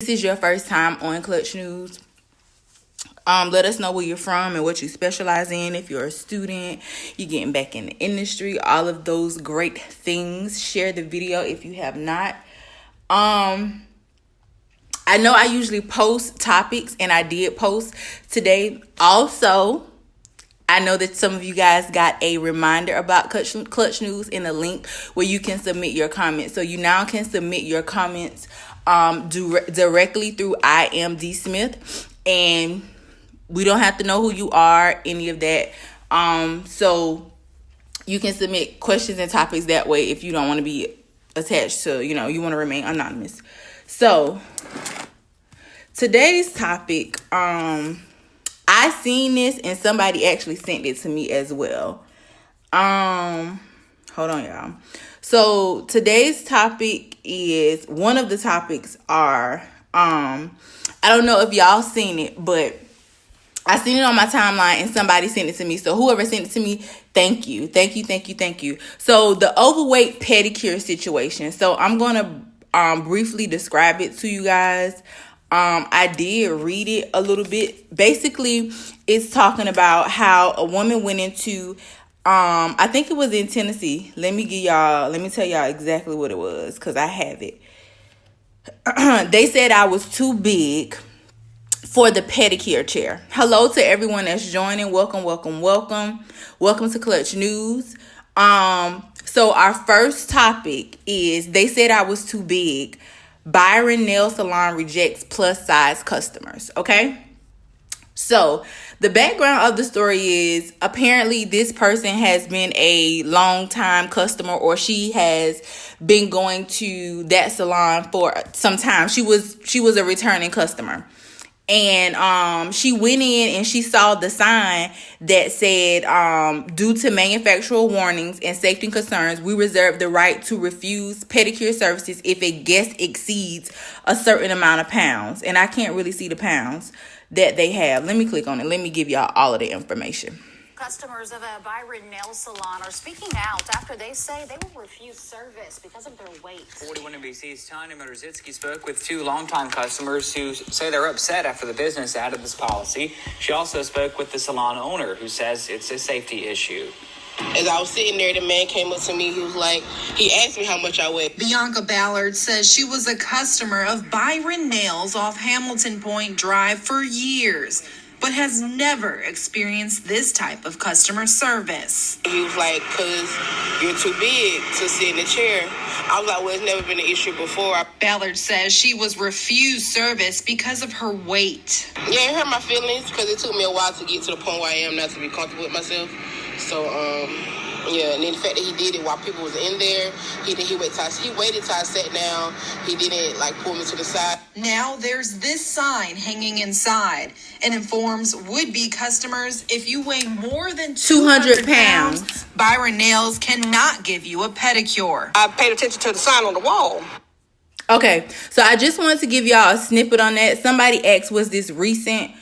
this is your first time on Clutch News, let us know where you're from and what you specialize in. If you're a student, you're getting back in the industry, all of those great things. Share the video if you have not. I know I usually post topics, and I did post today. Also, I know that some of you guys got a reminder about Clutch News in a link where you can submit your comments. So you now can submit your comments directly through I am D Smith, and we don't have to know who you are, any of that. So you can submit questions and topics that way if you don't want to be attached to, you want to remain anonymous. So today's topic, I seen this and somebody actually sent it to me as well. Hold on, y'all. So today's topic is, one of the topics are, I don't know if y'all seen it, but I seen it on my timeline and somebody sent it to me. So whoever sent it to me, thank you. Thank you. So the overweight pedicure situation. So I'm going to briefly describe it to you guys. I did read it a little bit. Basically, it's talking about how a woman went into, I think it was in Tennessee. Let me tell y'all exactly what it was, because I have it. They said I was too big for the pedicure chair. Hello to everyone that's joining. Welcome to Clutch News. So our first topic is, they said I was too big. Byron Nail Salon rejects plus size customers. Okay. So the background of the story is, apparently this person has been a long time customer, or she has been going to that salon for some time. She was a returning customer. And she went in and she saw the sign that said, due to manufacturer warnings and safety concerns, we reserve the right to refuse pedicure services if a guest exceeds a certain amount of pounds. And I can't really see the pounds that they have. Let me click on it. Let me give y'all all of the information. Customers of a Byron Nail Salon are speaking out after they say they will refuse service because of their weight. 41 NBC's Tanya Motorzitsky spoke with two longtime customers who say they're upset after the business added this policy. She also spoke with the salon owner, who says it's a safety issue. As I was sitting there, the man came up to me. He asked me how much I weighed. Bianca Ballard says she was a customer of Byron Nails off Hamilton Point Drive for years, but has never experienced this type of customer service. He was like, "'Cause you're too big to sit in the chair." I was like, "Well, it's never been an issue before." Ballard says she was refused service because of her weight. Yeah, it hurt my feelings because it took me a while to get to the point where I am now to be comfortable with myself. So, yeah, and then the fact that he did it while people was in there, he waited till I sat down. He didn't pull me to the side. Now there's this sign hanging inside and informs would-be customers, if you weigh more than 200 pounds, Byron Nails cannot give you a pedicure. I paid attention to the sign on the wall. Okay, so I just wanted to give y'all a snippet on that. Somebody asked, was this recent?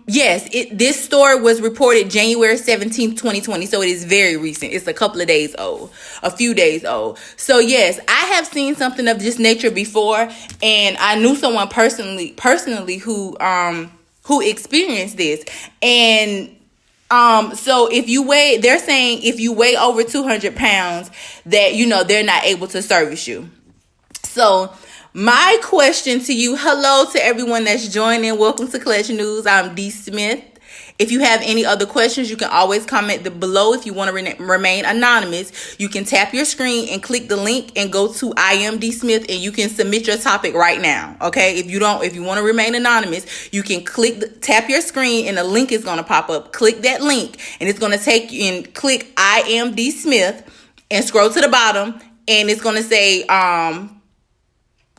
Yes, this story was reported January 17th, 2020. So it is very recent. It's a few days old. So yes, I have seen something of this nature before, and I knew someone personally who experienced this. And so they're saying if you weigh over 200 pounds, that they're not able to service you. So my question to you, hello to everyone that's joining. Welcome to Clutch News. I'm D Smith. If you have any other questions, you can always comment below. If you want to remain anonymous, you can tap your screen and click the link and go to I am D Smith, and you can submit your topic right now. Okay. If you want to remain anonymous, you can tap your screen and the link is going to pop up. Click that link and it's going to take you and click I am D Smith and scroll to the bottom, and it's going to say,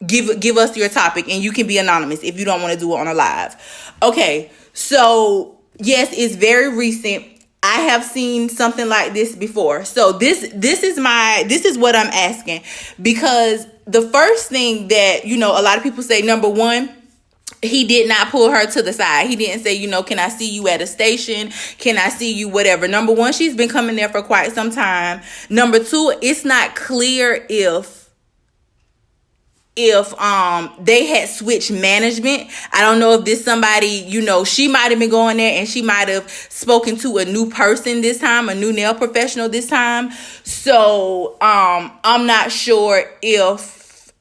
give us your topic, and you can be anonymous if you don't want to do it on a live. Okay, so yes, it's very recent. I have seen something like this before. So this is what I'm asking, because the first thing that a lot of people say, number one, he did not pull her to the side. He didn't say, can I see you at a station? Can I see you whatever? Number one, she's been coming there for quite some time. Number two, it's not clear if if they had switched management. I don't know if this somebody, she might have been going there and she might have spoken to a new person this time, a new nail professional this time. So I'm not sure if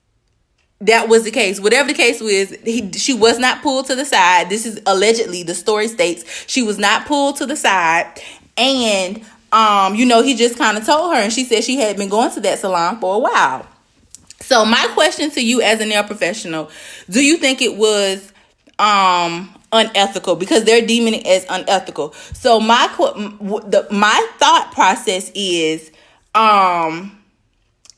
that was the case. Whatever the case was, she was not pulled to the side. This is allegedly, the story states, she was not pulled to the side. And he just kind of told her, and she said she had been going to that salon for a while. So my question to you as a nail professional, do you think it was unethical? Because they're deeming it as unethical. So my thought process is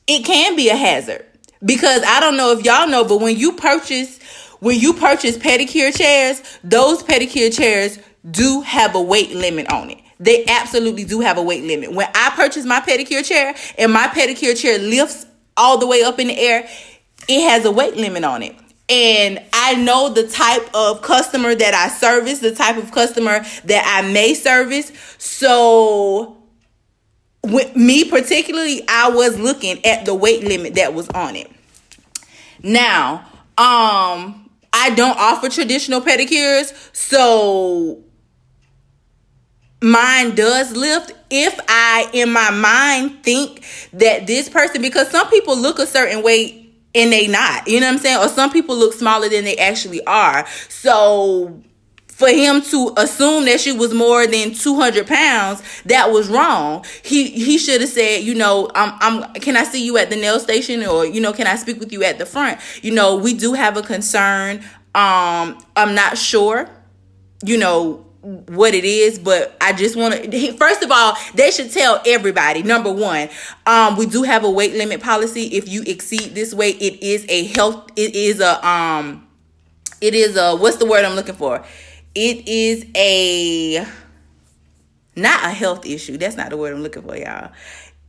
it can be a hazard. Because I don't know if y'all know, but when you purchase pedicure chairs, those pedicure chairs do have a weight limit on it. They absolutely do have a weight limit. When I purchase my pedicure chair and my pedicure chair lifts all the way up in the air, it has a weight limit on it. And I know the type of customer that I service, the type of customer that I may service. So with me particularly, I was looking at the weight limit that was on it. Now, I don't offer traditional pedicures, so mine does lift if I, in my mind, think that this person, because some people look a certain way and they not, you know what I'm saying? Or some people look smaller than they actually are. So for him to assume that she was more than 200 pounds, that was wrong. He should have said, can I see you at the nail station? Or, can I speak with you at the front? We do have a concern. I'm not sure, what it is, but I just want to, first of all, they should tell everybody. Number one, we do have a weight limit policy. If you exceed this weight, it is a what's the word I'm looking for? It is not a health issue. That's not the word I'm looking for, y'all.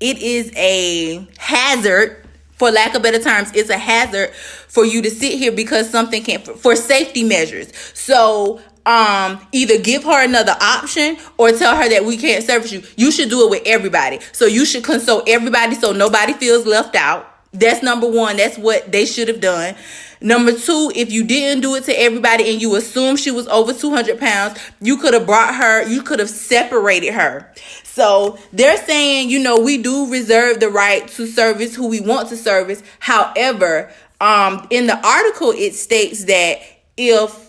It is a hazard. For lack of better terms, it's a hazard for you to sit here because something for safety measures. So either give her another option or tell her that we can't service you. You should do it with everybody. So you should consult everybody so nobody feels left out. That's number one. That's what they should have done. Number two, if you didn't do it to everybody and you assume she was over 200 pounds, you could have separated her. So they're saying, we do reserve the right to service who we want to service. However, in the article, it states that if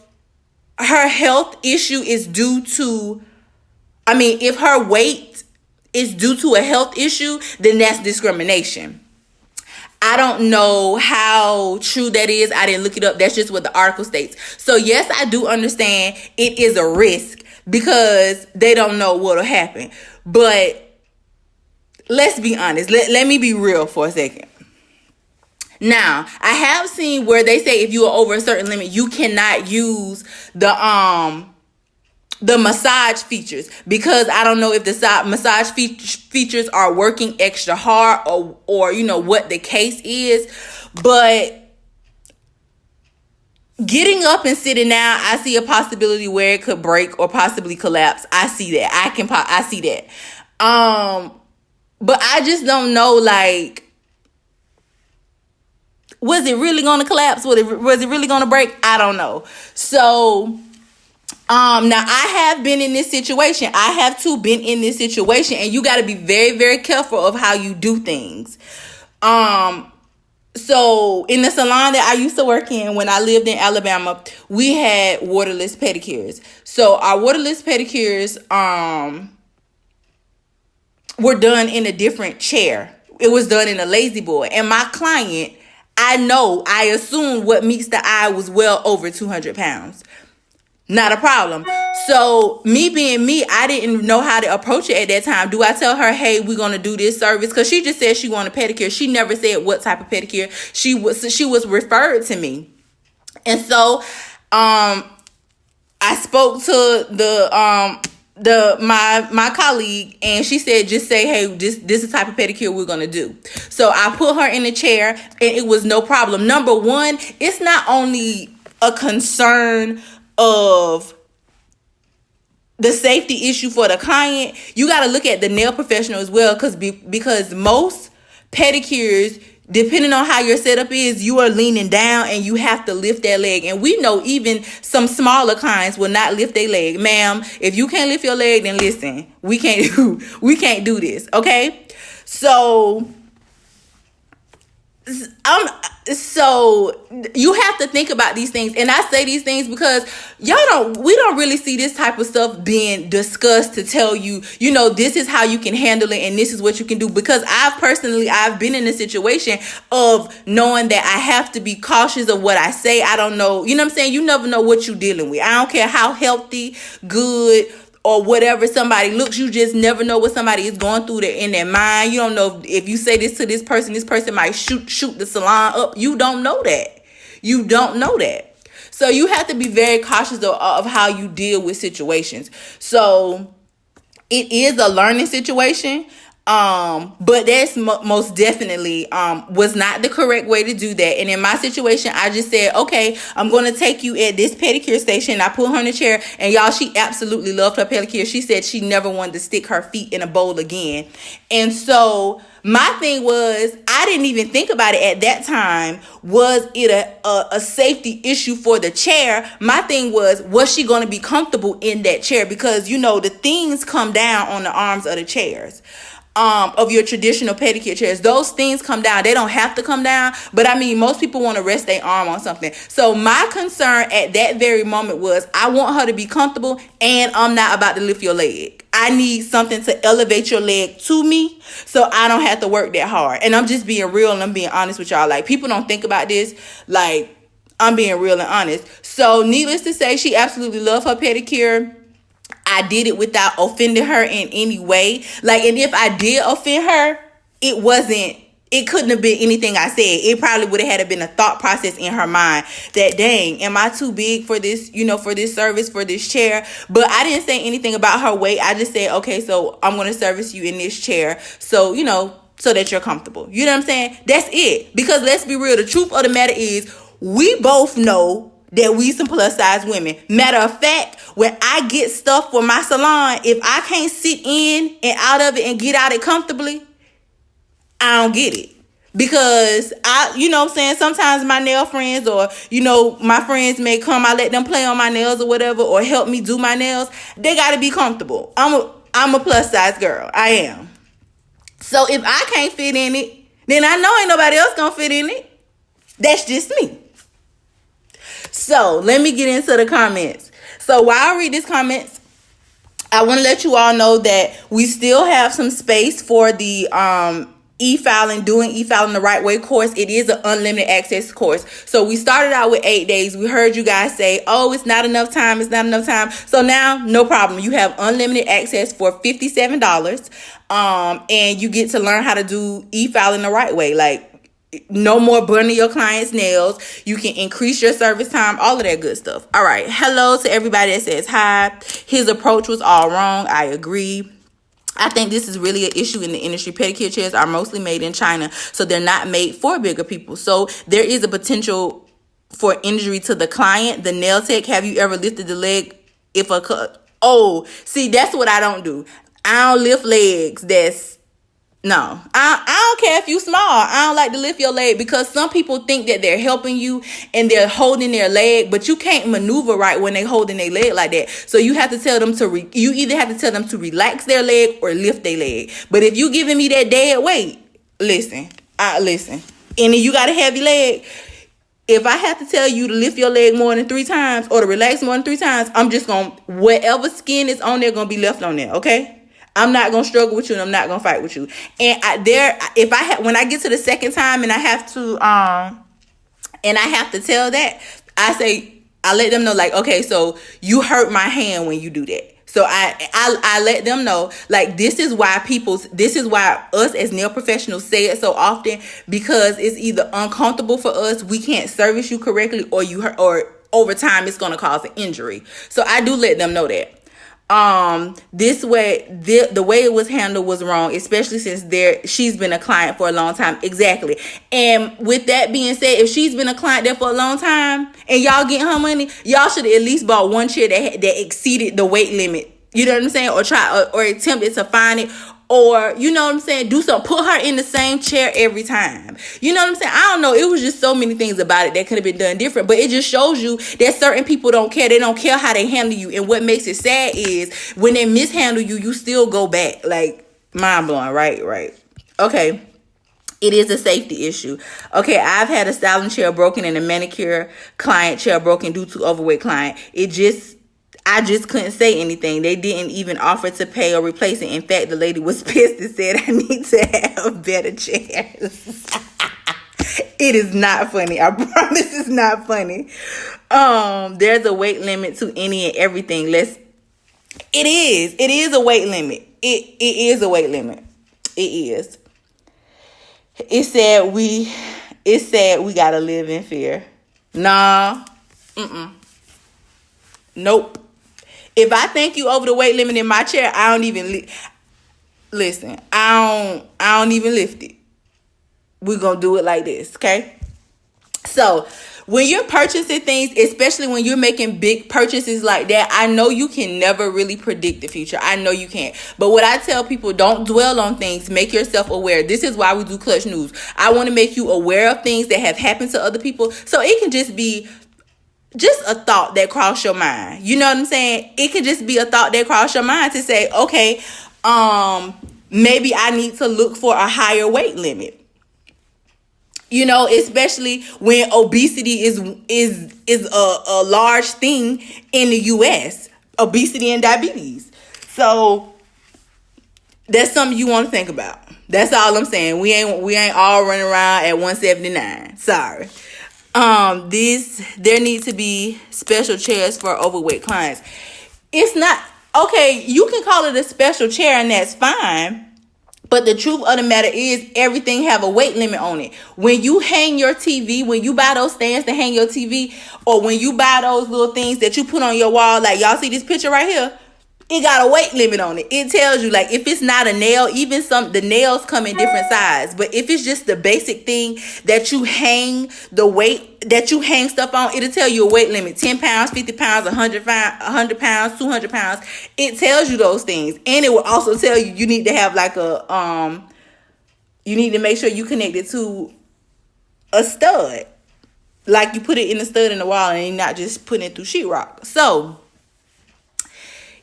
her health issue is if her weight is due to a health issue, then that's discrimination. I don't know how true that is. I didn't look it up. That's just what the article states. So yes, I do understand it is a risk because they don't know what'll happen. But let's be honest. Let me be real for a second. Now, I have seen where they say if you are over a certain limit, you cannot use the massage features, because I don't know if the massage features are working extra hard or what the case is. But getting up and sitting down, I see a possibility where it could break or possibly collapse. I see that. I see that. But I just don't know, was it really going to collapse? Was it really going to break? I don't know. So, now I have been in this situation. I have too been in this situation, and you got to be very, very careful of how you do things. So in the salon that I used to work in when I lived in Alabama, we had waterless pedicures. So our waterless pedicures, were done in a different chair. It was done in a lazy boy. And my client, I assumed what meets the eye was well over 200 pounds. Not a problem. So me being me, I didn't know how to approach it at that time. Do I tell her, hey, we're going to do this service? Because she just said she wanted a pedicure. She never said what type of pedicure. She was referred to me. And so I spoke to my colleague, and she said, just say, hey, this is the type of pedicure we're going to do. So I put her in the chair, and it was no problem. Number one, it's not only a concern of the safety issue for the client, you got to look at the nail professional as well, because most pedicures depending on how your setup is, you are leaning down and you have to lift that leg. And we know even some smaller clients will not lift their leg. Ma'am, if you can't lift your leg, then listen, we can't do this, okay? So so you have to think about these things, and I say these things because we don't really see this type of stuff being discussed to tell you, this is how you can handle it and this is what you can do. Because I've been in a situation of knowing that I have to be cautious of what I say. I don't know, you know what I'm saying? You never know what you're dealing with. I don't care how healthy, good, or whatever somebody looks, you just never know what somebody is going through in their mind. You don't know if you say this to this person might shoot the salon up. You don't know that. So you have to be very cautious of how you deal with situations. So it is a learning situation. But that's most definitely was not the correct way to do that. And in my situation, I just said, okay, I'm going to take you at this pedicure station. I put her in a chair, and y'all, she absolutely loved her pedicure. She said she never wanted to stick her feet in a bowl again. And so my thing was, I didn't even think about it at that time. Was it a safety issue for the chair? My thing was she going to be comfortable in that chair? Because, the things come down on the arms of the chairs. Of your traditional pedicure chairs, those things come down. They don't have to come down, but I mean, most people want to rest their arm on something. So my concern at that very moment was, I want her to be comfortable, and I'm not about to lift your leg. I need something to elevate your leg to me, so I don't have to work that hard. And I'm just being real, and I'm being honest with y'all. Like, people don't think about this. Like, I'm being real and honest. So needless to say, she absolutely loved her pedicure. I did it without offending her in any way. Like, and if I did offend her, it couldn't have been anything I said. It probably would have had to been a thought process in her mind that, dang, am I too big for this, for this service, for this chair? But I didn't say anything about her weight. I just said, okay, so I'm going to service you in this chair. So, so that you're comfortable. You know what I'm saying? That's it. Because let's be real. The truth of the matter is, we both know that we some plus size women. Matter of fact, when I get stuff for my salon, if I can't sit in and out of it and get out it comfortably, I don't get it. Because sometimes my nail friends or, my friends may come, I let them play on my nails or whatever, or help me do my nails. They got to be comfortable. I'm a plus size girl. I am. So if I can't fit in it, then I know ain't nobody else gonna fit in it. That's just me. So let me get into the comments. So while I read these comments, I want to let you all know that we still have some space for the doing e-filing the right way course. It is an unlimited access course. So we started out with 8 days. We heard you guys say, oh, it's not enough time. So now, no problem. You have unlimited access for $57. And you get to learn how to do e-filing the right way. Like, no more burning your clients' nails. You can increase your service time, all of that good stuff. All right. Hello to everybody that says hi. His approach was all wrong. I agree. I think this is really an issue in the industry. Pedicure chairs are mostly made in China, so they're not made for bigger people. So there is a potential for injury to the client. The nail tech, have you ever lifted the leg? See, that's what I don't do. I don't lift legs No, I don't care if you small. I don't like to lift your leg because some people think that they're helping you and they're holding their leg, but you can't maneuver right when they're holding their leg like that. So you have to tell them you either have to tell them to relax their leg or lift their leg. But if you giving me that dead weight, listen, and then you got a heavy leg. If I have to tell you to lift your leg more than 3 times or to relax more than 3 times, I'm just whatever skin is on there gonna be left on there, okay? I'm not going to struggle with you and I'm not going to fight with you. And when I get to the second time and I have to tell that, I let them know, like, okay, so you hurt my hand when you do that. So I let them know, like, this is why us as nail professionals say it so often, because it's either uncomfortable for us, we can't service you correctly, or over time it's going to cause an injury. So I do let them know that. The way it was handled was wrong, especially since she's been a client for a long time. Exactly. And with that being said, if she's been a client there for a long time and y'all getting her money, y'all should have at least bought one chair that exceeded the weight limit. You know what I'm saying? Or try or attempted to find it or you know what I'm saying, do something, put her in the same chair every time. You know what I'm saying? I don't know. It was just so many things about it that could have been done different, but it just shows you that certain people don't care. They don't care how they handle you. And what makes it sad is when they mishandle you, you still go back. Like, mind blowing, right? Okay. It is a safety issue. Okay, I've had a styling chair broken and a manicure client chair broken due to overweight client. I just couldn't say anything. They didn't even offer to pay or replace it. In fact, the lady was pissed and said, I need to have better chairs. It is not funny. I promise it's not funny. There's a weight limit to any and everything. It is a weight limit. It is a weight limit. It is. It said we gotta live in fear. Nah. Nope. If I think you over the weight limit in my chair, I don't even listen. I don't even lift it. We're gonna do it like this, okay? So when you're purchasing things, especially when you're making big purchases like that, I know you can never really predict the future. I know you can't. But what I tell people, don't dwell on things. Make yourself aware. This is why we do Clutch News. I want to make you aware of things that have happened to other people. So it can just be just a thought that crossed your mind. You know what I'm saying? It can just be a thought that crossed your mind to say, okay, maybe I need to look for a higher weight limit. You know, especially when obesity is a large thing in the U.S. Obesity and diabetes. So that's something you want to think about. That's all I'm saying. We ain't all running around at 179. Sorry. There need to be special chairs for overweight clients. It's not okay. You can call it a special chair, and that's fine. But the truth of the matter is everything have a weight limit on it. When you hang your TV, when you buy those stands to hang your TV, or when you buy those little things that you put on your wall, like y'all see this picture right here, it got a weight limit on it. It tells you, like, if it's not a nail, even the nails come in different size. But if it's just the basic thing that you hang stuff on, it'll tell you a weight limit: 10 pounds, 50 pounds, 100 pounds, 200 pounds. It tells you those things. And it will also tell you need to have like you need to make sure you connect it to a stud. Like you put it in a stud in the wall and you're not just putting it through sheetrock. So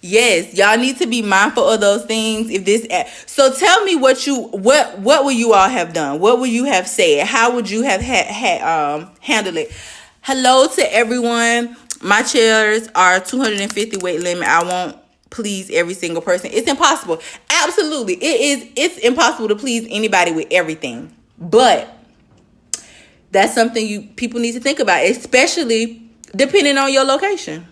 yes, y'all need to be mindful of those things. So tell me what would you all have done? What would you have said? How would you have handled it? Hello to everyone. My chairs are 250 weight limit. I won't please every single person. It's impossible. Absolutely. It's impossible to please anybody with everything. But that's something people need to think about, especially depending on your location.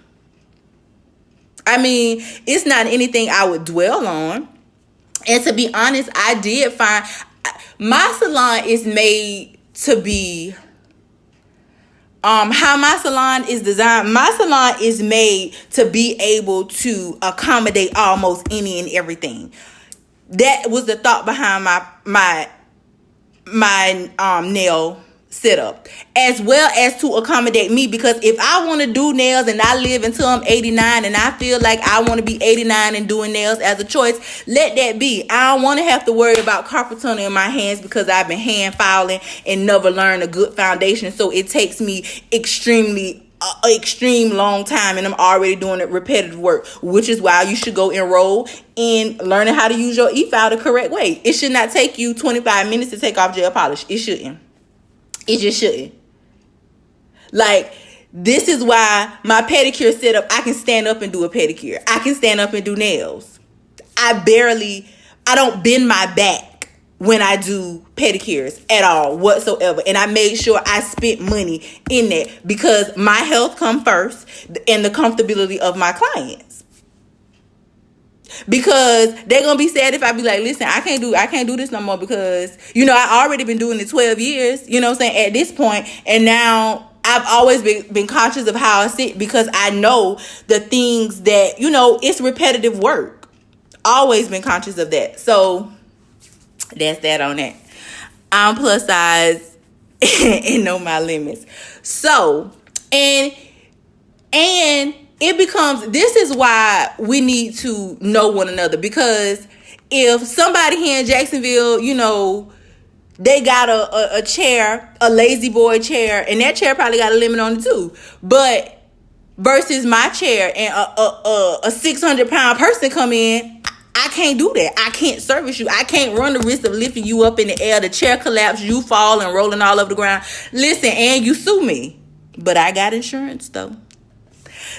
I mean, it's not anything I would dwell on. And to be honest, I did find my salon is made to be how my salon is designed. My salon is made to be able to accommodate almost any and everything. That was the thought behind my nail setup, as well as to accommodate me, because if I want to do nails and I live until I'm 89 and I feel like I want to be 89 and doing nails as a choice, let that be. I don't want to have to worry about carpal tunnel in my hands because I've been hand filing and never learned a good foundation, so it takes me extreme long time and I'm already doing it repetitive work, which is why you should go enroll in learning how to use your e-file the correct way. It should not take you 25 minutes to take off gel polish. It shouldn't. It just shouldn't. Like, this is why my pedicure setup, I can stand up and do a pedicure. I can stand up and do nails. I don't bend my back when I do pedicures at all whatsoever. And I made sure I spent money in that because my health come first and the comfortability of my clients. Because they're gonna be sad if I be like, listen, I can't do this no more because, I already been doing it 12 years, you know what I'm saying, at this point. And now I've always been conscious of how I sit because I know the things that, it's repetitive work. Always been conscious of that. So that's that on that. I'm plus size and know my limits. So, and it becomes, this is why we need to know one another, because if somebody here in Jacksonville, they got a chair, a lazy boy chair, and that chair probably got a limit on it too. But versus my chair and a 600-pound person come in, I can't do that. I can't service you. I can't run the risk of lifting you up in the air, the chair collapse, you fall and rolling all over the ground. Listen, and you sue me. But I got insurance though.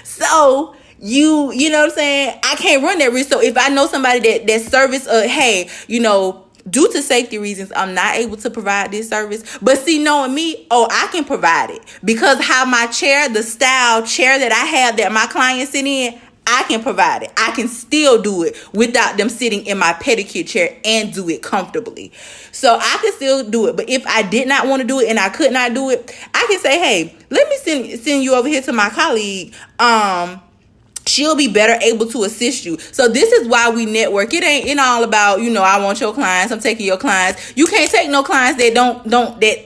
So you know what I'm saying? I can't run that risk. So if I know somebody that service, hey, due to safety reasons, I'm not able to provide this service. But see, knowing me, I can provide it. Because how my chair, the style chair that I have that my clients sit in, I can provide it. I can still do it without them sitting in my pedicure chair and do it comfortably. So I can still do it. But if I did not want to do it and I could not do it, I can say, hey, let me send you over here to my colleague. She'll be better able to assist you. So this is why we network. It ain't all about, I want your clients, I'm taking your clients. You can't take no clients that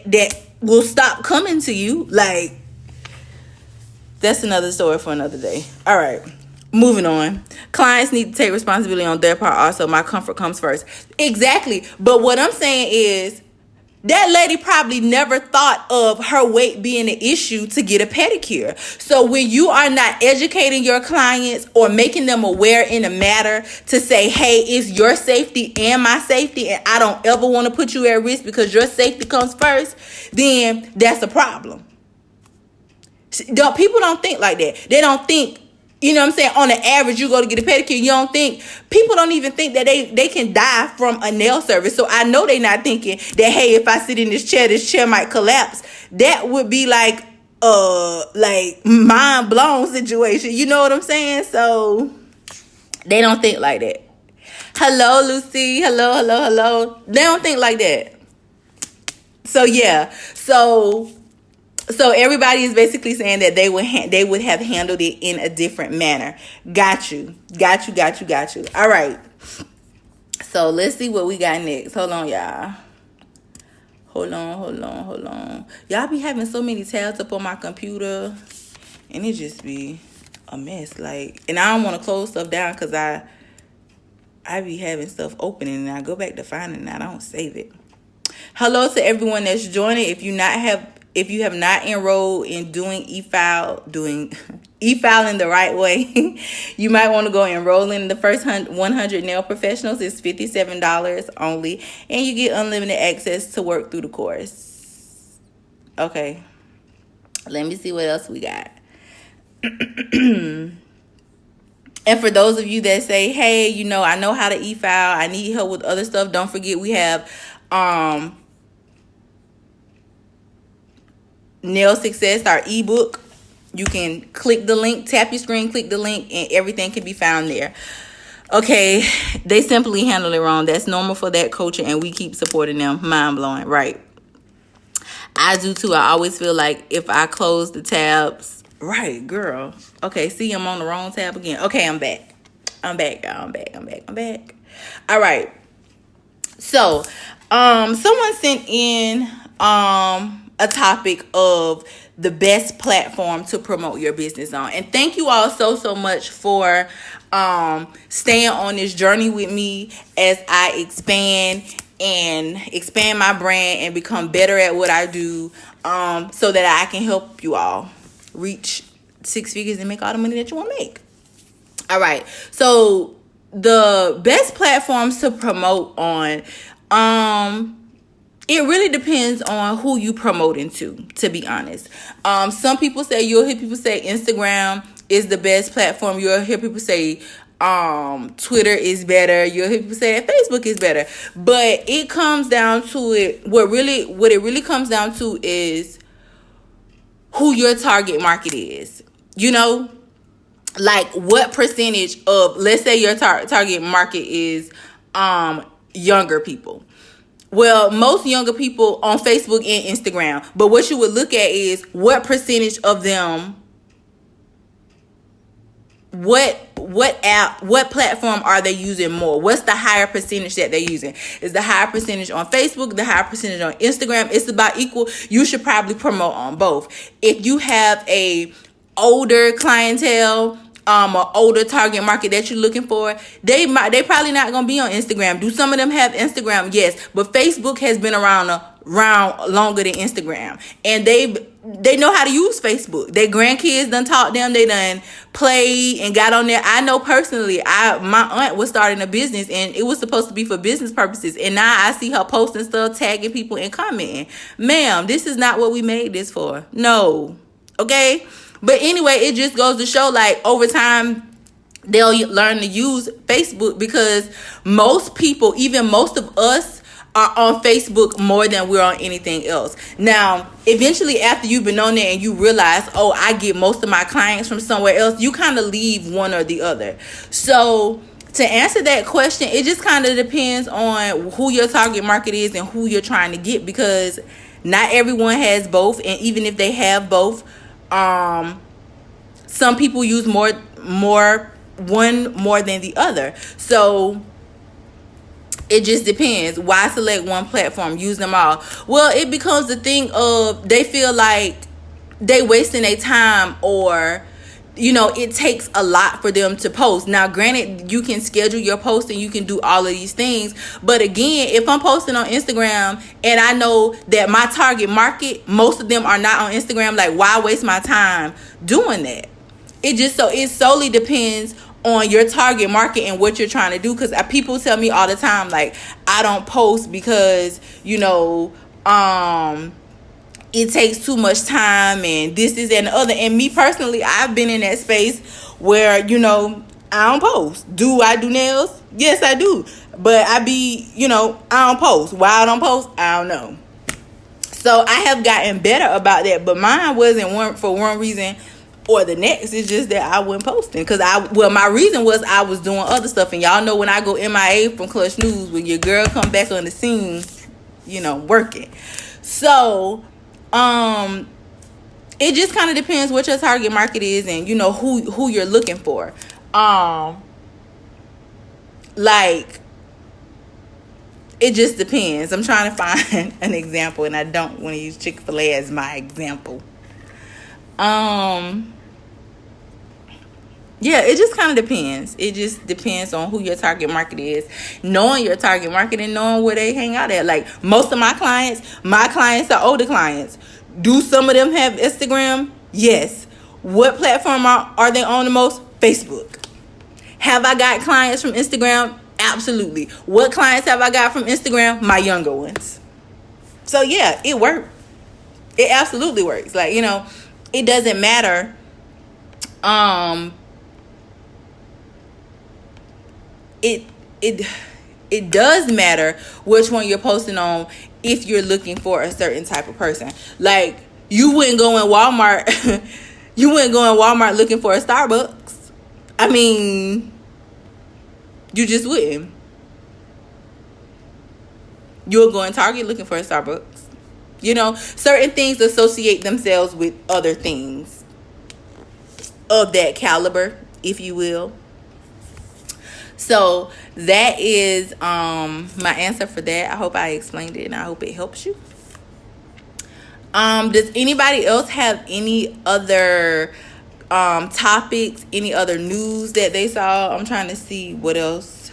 that will stop coming to you. Like, that's another story for another day. All right. Moving on. Clients need to take responsibility on their part also. My comfort comes first. Exactly. But what I'm saying is, that lady probably never thought of her weight being an issue to get a pedicure. So when you are not educating your clients or making them aware in a matter to say, hey, it's your safety and my safety, and I don't ever want to put you at risk because your safety comes first, then that's a problem. People don't think like that. They don't think, on the average, you go to get a pedicure, people don't even think that they can die from a nail service. So I know they're not thinking that, hey, if I sit in this chair might collapse. That would be like mind blown situation. You know what I'm saying? So they don't think like that. Hello, Lucy. Hello. They don't think like that. So yeah. So everybody is basically saying that they would have handled it in a different manner. Got you. All right. So let's see what we got next. Hold on, y'all. Hold on. Y'all be having so many tabs up on my computer, and it just be a mess. Like, and I don't want to close stuff down because I be having stuff open and I go back to find it and I don't save it. Hello to everyone that's joining. If you have not enrolled in doing e-filing the right way, you might want to go enroll in the first 100 nail professionals. It's $57 only, and you get unlimited access to work through the course. Okay, let me see what else we got. And for those of you that say, hey, I know how to e-file, I need help with other stuff, don't forget we have Nail Success, our ebook. You can click the link, tap your screen, click the link, and everything can be found there. Okay, they simply handle it wrong. That's normal for that coaching, and we keep supporting them. Mind blowing, right? I do too. I always feel like if I close the tabs, right, girl. Okay, see, I'm on the wrong tab again. Okay, I'm back, y'all. I'm back. All right. So, someone sent in a topic of the best platform to promote your business on. And thank you all so much for staying on this journey with me as I expand my brand and become better at what I do, so that I can help you all reach 6 figures and make all the money that you want to make. All right. So the best platforms to promote on, it really depends on who you promoting to be honest. Some people say, you'll hear people say Instagram is the best platform. You'll hear people say Twitter is better. You'll hear people say that Facebook is better. But it comes down to it. What it really comes down to is who your target market is. Like what percentage of, let's say your target market is younger people. Well, most younger people on Facebook and Instagram. But what you would look at is what percentage of them, what platform are they using more? What's the higher percentage that they're using? Is the higher percentage on Facebook, the higher percentage on Instagram? It's about equal. You should probably promote on both. If you have a older clientele, an older target market that you're looking for, they probably not gonna be on Instagram. Do some of them have Instagram? Yes, but Facebook has been around longer than Instagram, and they know how to use Facebook. Their grandkids done taught them. They done played and got on there. I know personally, my aunt was starting a business, and it was supposed to be for business purposes, and now I see her posting stuff, tagging people and commenting. Ma'am, this is not what we made this for. No. Okay? But anyway, it just goes to show, like, over time, they'll learn to use Facebook, because most people, even most of us, are on Facebook more than we're on anything else. Now, eventually, after you've been on there and you realize, oh, I get most of my clients from somewhere else, you kind of leave one or the other. So to answer that question, it just kind of depends on who your target market is and who you're trying to get, because not everyone has both. And even if they have both, some people use one more than the other. So it just depends. Why select one platform? Use them all. Well, it becomes the thing of, they feel like they wasting their time, or it takes a lot for them to post. Now, granted, you can schedule your post and you can do all of these things, but again, if I'm posting on Instagram and I know that my target market, most of them are not on Instagram, like, why waste my time doing that? It solely depends on your target market and what you're trying to do. Because people tell me all the time, like, I don't post because it takes too much time and this is and the other. And me personally, I've been in that space where I don't post. Do I do nails? Yes, I do, but I don't post. Why I don't post, I don't know. So I have gotten better about that, but mine wasn't for one reason or the next. It's just that I wasn't posting, because my reason was I was doing other stuff. And y'all know, when I go MIA from Clutch News, when your girl come back on the scene, working. So it just kind of depends what your target market is, and who you're looking for. Like, it just depends. I'm trying to find an example, and I don't want to use Chick-fil-A as my example. Yeah, it just kind of depends. It just depends on who your target market is. Knowing your target market and knowing where they hang out at. Like, most of my clients are older clients. Do some of them have Instagram? Yes. What platform are they on the most? Facebook. Have I got clients from Instagram? Absolutely. What clients have I got from Instagram? My younger ones. So yeah, it works. It absolutely works. Like, it doesn't matter. It does matter which one you're posting on if you're looking for a certain type of person. Like, you wouldn't go in Walmart looking for a Starbucks. I mean, you just wouldn't. You'll go in Target looking for a Starbucks. Certain things associate themselves with other things of that caliber, if you will. So that is my answer for that. I hope I explained it, and I hope it helps you. Does anybody else have any other topics, any other news that they saw? I'm trying to see what else,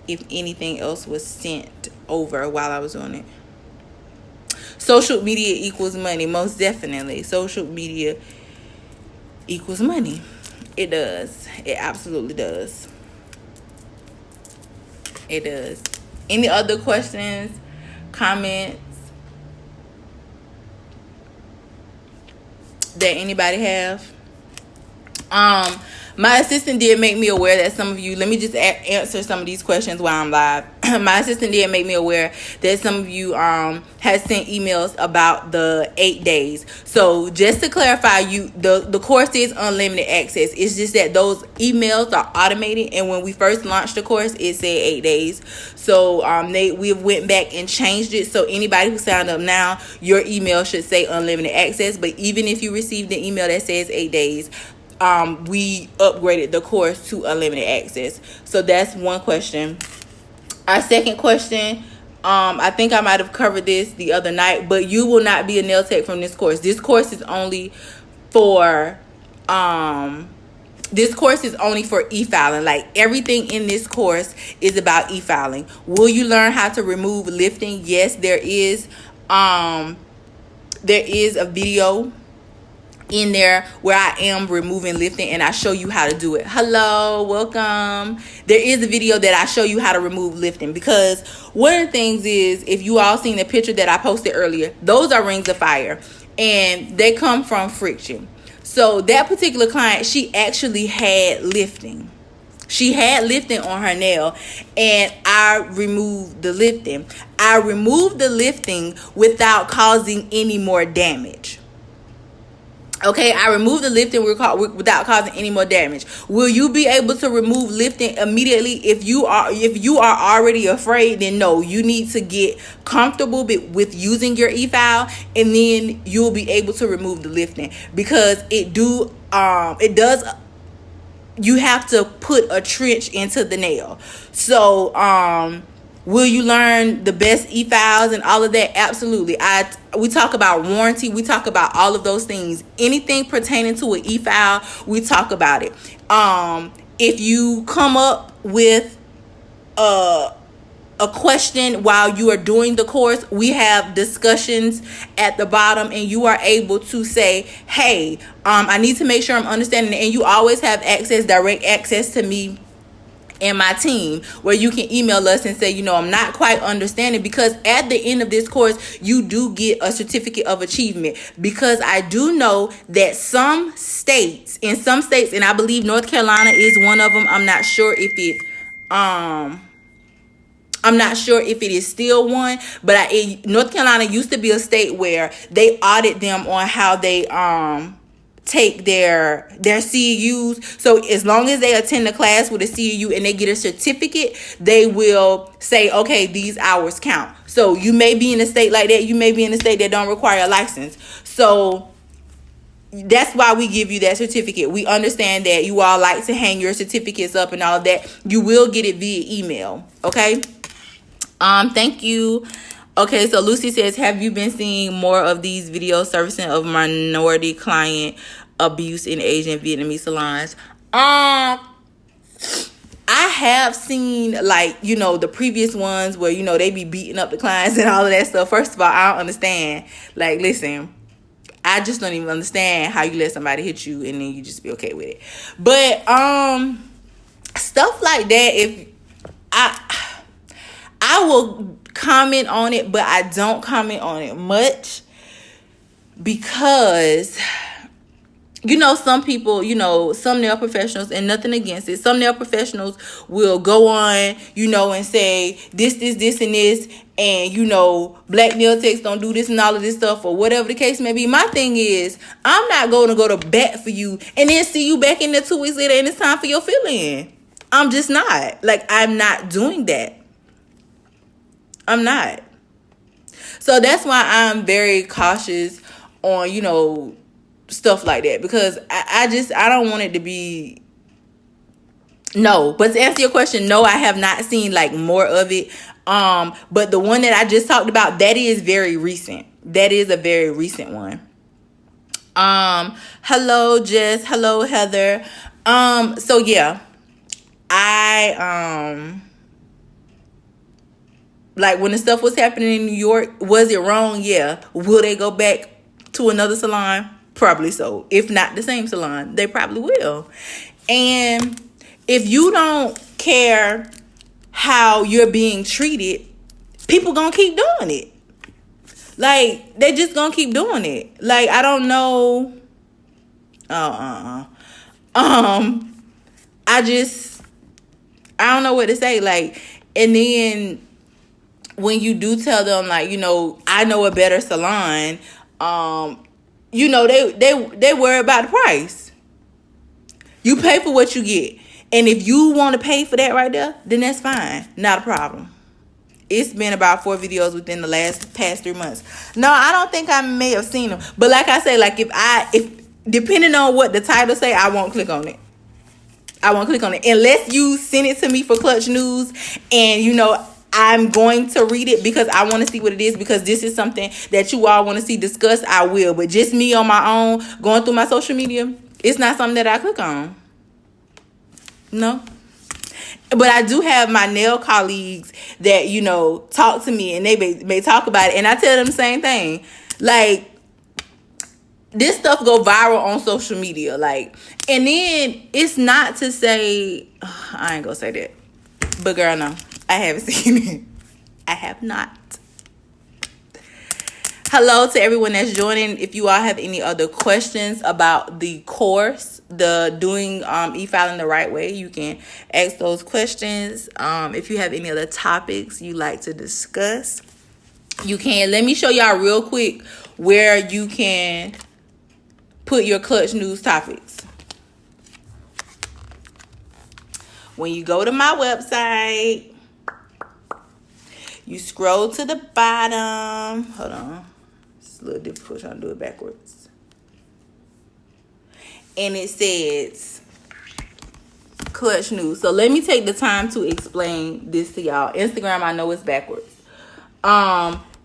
if anything else was sent over while I was doing it. Social media equals money. Most definitely. Social media equals money. It does. It absolutely does. It does. Any other questions, comments that anybody have? My assistant did make me aware that some of you, let me just answer some of these questions while I'm live. My assistant did make me aware that some of you has sent emails about the 8 days. So just to clarify, the course is unlimited access. It's just that those emails are automated, and when we first launched the course, it said 8 days. So we went back and changed it. So anybody who signed up now, your email should say unlimited access. But even if you received the email that says 8 days, we upgraded the course to unlimited access. So that's one question. Our second question, I think I might have covered this the other night, but you will not be a nail tech from this course. This course is only for this course is only for e-filing. Like, everything in this course is about e-filing. Will you learn how to remove lifting? Yes, there is a video in there where I am removing lifting, and I show you how to do it. Hello, welcome. There is a video that I show you how to remove lifting, because one of the things is, if you all seen the picture that I posted earlier, those are rings of fire, and they come from friction. So that particular client, she actually had lifting. She had lifting on her nail, and I removed the lifting. I removed the lifting without causing any more damage. Okay, I removed the lifting without causing any more damage. Will you be able to remove lifting immediately? If you are already afraid, then no. You need to get comfortable with using your e-file, and then you'll be able to remove the lifting, because it does. You have to put a trench into the nail. So, will you learn the best e-files and all of that? Absolutely. We talk about warranty. We talk about all of those things. Anything pertaining to an e-file, we talk about it. If you come up with a question while you are doing the course, we have discussions at the bottom, and you are able to say, hey, I need to make sure I'm understanding it. And you always have direct access to me and my team, where you can email us and say, I'm not quite understanding, because at the end of this course, you do get a certificate of achievement. Because I do know that in some states, and I believe North Carolina is one of them. I'm not sure if it is still one, but North Carolina used to be a state where they audit them on how they take their CEUs. So as long as they attend the class with a CEU and they get a certificate, they will say, okay, these hours count. So you may be in a state like that. You may be in a state that don't require a license. So that's why we give you that certificate. We understand that you all like to hang your certificates up and all of that. You will get it via email. Okay. Thank you. Okay, so Lucy says, have you been seeing more of these videos servicing of minority client abuse in Asian Vietnamese salons? I have seen, like, the previous ones where, they be beating up the clients and all of that stuff. First of all, I don't understand. Like, listen, I just don't even understand how you let somebody hit you and then you just be okay with it. But stuff like that, if I will comment on it, but I don't comment on it much, because some people, some nail professionals, and nothing against it, some nail professionals will go on, and say this, and this, and black nail techs don't do this and all of this stuff, or whatever the case may be. My thing is, I'm not going to go to bat for you and then see you back in there 2 weeks later and it's time for your fill-in. I'm just not. Like, I'm not doing that. I'm not. So that's why I'm very cautious on, stuff like that, because I don't want it to be. No, but to answer your question, no, I have not seen like more of it. But the one that I just talked about, that is very recent. That is a very recent one. Hello, Jess. Hello, Heather. So yeah, like, when the stuff was happening in New York, was it wrong? Yeah. Will they go back to another salon? Probably so. If not the same salon, they probably will. And if you don't care how you're being treated, people gonna keep doing it. Like, they just gonna keep doing it. Like, I don't know. I don't know what to say. Like, and then when you do tell them, like, I know a better salon, they worry about the price. You pay for what you get. And if you want to pay for that right there, then that's fine. Not a problem. It's been about 4 videos within the past 3 months. No, I don't think I may have seen them. But like I say, like, if depending on what the title say, I won't click on it. I won't click on it. Unless you send it to me for Clutch News, and, I'm going to read it because I want to see what it is, because this is something that you all want to see discussed, I will. But just me on my own, going through my social media, it's not something that I click on. No. But I do have my nail colleagues that, talk to me, and they may talk about it. And I tell them the same thing. Like, this stuff go viral on social media. Like, and then it's not to say, I ain't gonna say that. But girl, no, I haven't seen it. I have not. Hello to everyone that's joining. If you all have any other questions about the course, the doing e-filing the right way, you can ask those questions. If you have any other topics you like to discuss, you can. Let me show y'all real quick where you can put your clutch news topics. When you go to my website, you scroll to the bottom. Hold on. It's a little difficult trying to do it backwards. And it says clutch news. So let me take the time to explain this to y'all. Instagram, I know it's backwards.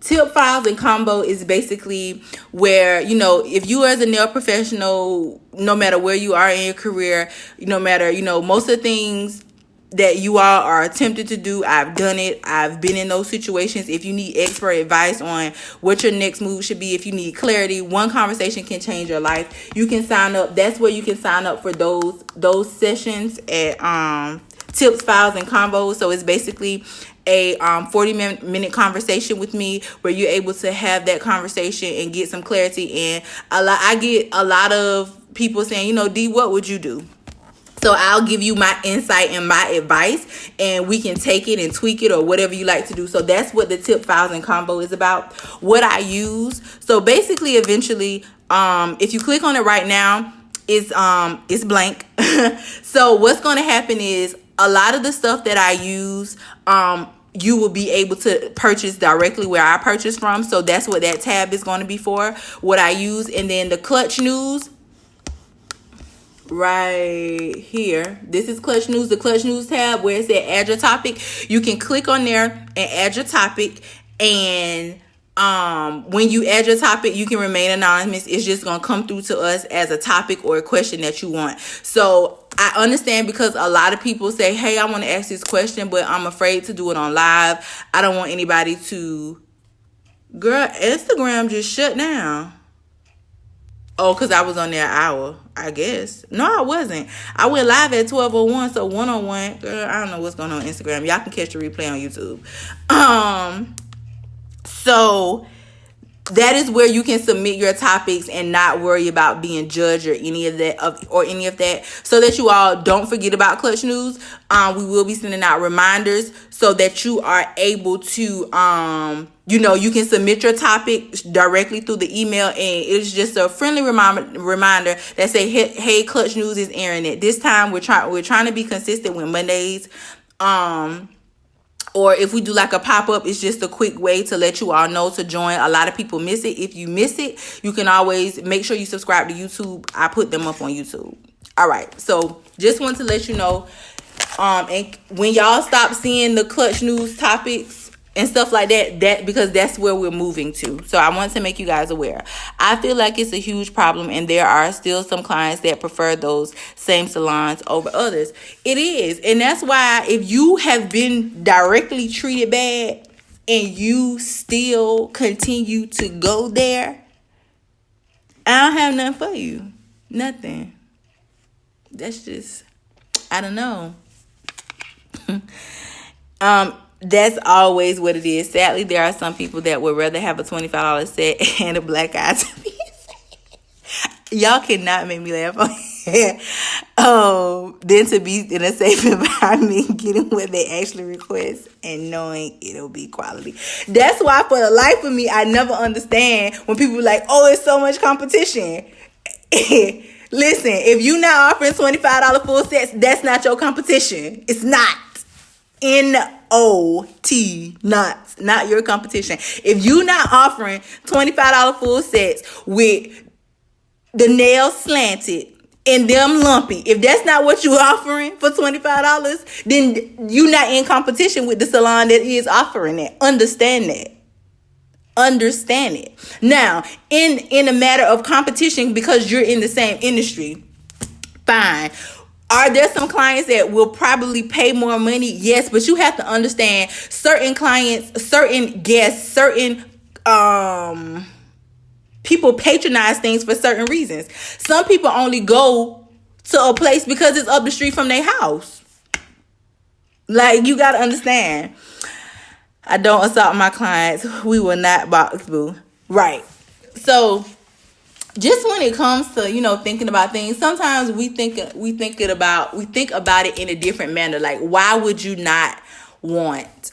Tip files and combo is basically where, if you as a nail professional, no matter where you are in your career, no matter, most of the things that you all are attempted to do, I've done it. I've been in those situations. If you need expert advice on what your next move should be, if you need clarity, one conversation can change your life. You can sign up. That's where you can sign up for those sessions at tips, files, and combos. So it's basically a 40-minute conversation with me where you're able to have that conversation and get some clarity. And I get a lot of people saying, D, what would you do? So I'll give you my insight and my advice, and we can take it and tweak it or whatever you like to do. So that's what the tip, files, and combo is about. What I use. So basically, eventually, if you click on it right now, it's blank. So what's going to happen is a lot of the stuff that I use, you will be able to purchase directly where I purchase from. So that's what that tab is going to be for, what I use. And then the clutch news right here. This is clutch news, the clutch news tab where it said add your topic. You can click on there and add your topic. And when you add your topic, you can remain anonymous. It's just going to come through to us as a topic or a question that you want. So I understand, because a lot of people say, hey, I want to ask this question, but I'm afraid to do it on live. I don't want anybody to... Girl, Instagram just shut down. Oh, because I was on there an hour, I guess. No, I wasn't. I went live at 12:01, so 101. Girl, I don't know what's going on Instagram. Y'all can catch the replay on YouTube. So that is where you can submit your topics and not worry about being judged or any of that. So that you all don't forget about clutch news. We will be sending out reminders so that you are able to you can submit your topic directly through the email, and it's just a friendly reminder that say, hey, clutch news is airing it. This time we're trying to be consistent with Mondays. Or if we do like a pop-up, it's just a quick way to let you all know to join. A lot of people miss it. If you miss it, you can always make sure you subscribe to YouTube. I put them up on YouTube. All right. So just want to let you know. And when y'all stop seeing the clutch news topics and stuff like that because that's where we're moving to. So I want to make you guys aware. I feel like it's a huge problem, and there are still some clients that prefer those same salons over others. It is. And that's why if you have been directly treated bad and you still continue to go there, I don't have nothing for you. Nothing. That's just, I don't know. That's always what it is. Sadly, there are some people that would rather have a $25 set and a black eye to be safe. Y'all cannot make me laugh on here. Than to be in a safe environment, getting what they actually request and knowing it'll be quality. That's why, for the life of me, I never understand when people are like, oh, it's so much competition. Listen, if you're not offering $25 full sets, that's not your competition. It's not. N-O-T, not your competition. If you're not offering $25 full sets with the nails slanted and them lumpy, if that's not what you're offering for $25, then you're not in competition with the salon that is offering it. Understand that. Understand it. Now, in a matter of competition, because you're in the same industry, fine. Are there some clients that will probably pay more money? Yes, but you have to understand certain clients, certain guests, certain people patronize things for certain reasons. Some people only go to a place because it's up the street from their house. Like, you got to understand. I don't assault my clients. We will not box boo. Right. So just when it comes to, thinking about things, sometimes we think about it in a different manner. Like, why would you not want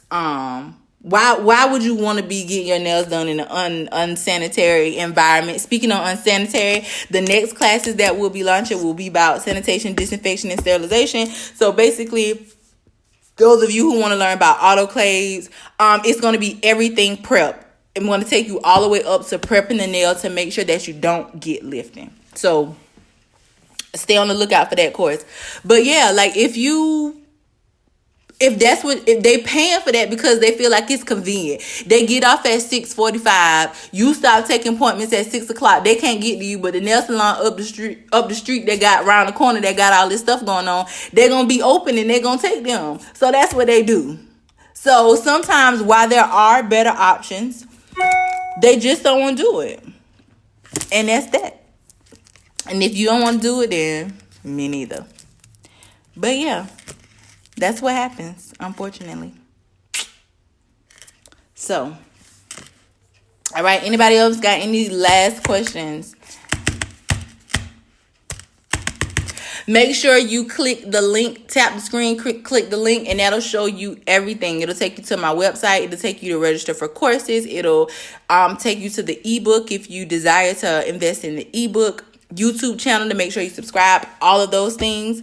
why would you want to be getting your nails done in an unsanitary environment? Speaking of unsanitary, the next classes that we'll be launching will be about sanitation, disinfection, and sterilization. So basically, those of you who want to learn about autoclaves, it's going to be everything prep. I'm going to take you all the way up to prepping the nail to make sure that you don't get lifting. So stay on the lookout for that course. But yeah, like if they paying for that because they feel like it's convenient. They get off at 6:45. You stop taking appointments at 6 o'clock. They can't get to you, but the nail salon up the street they got around the corner that got all this stuff going on, they're gonna be open and they're gonna take them. So that's what they do. So sometimes while there are better options, they just don't want to do it. And that's that. And if you don't want to do it, then me neither. But yeah, that's what happens, unfortunately. So, all right, anybody else got any last questions? Make sure you click the link, tap the screen, click the link, and that'll show you everything. It'll take you to my website. It'll take you to register for courses. It'll take you to the ebook if you desire to invest in the ebook. YouTube channel to make sure you subscribe. All of those things.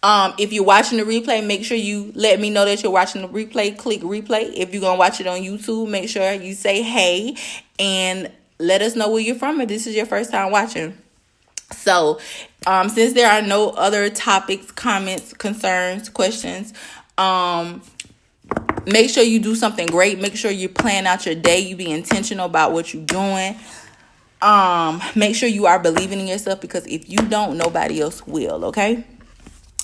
If you're watching the replay, make sure you let me know that you're watching the replay. Click replay. If you're gonna watch it on YouTube, make sure you say hey and let us know where you're from if this is your first time watching. So, since there are no other topics, comments, concerns, questions, make sure you do something great. Make sure you plan out your day. You be intentional about what you're doing. Make sure you are believing in yourself, because if you don't, nobody else will, okay?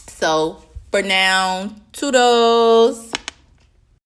So, for now, toodles.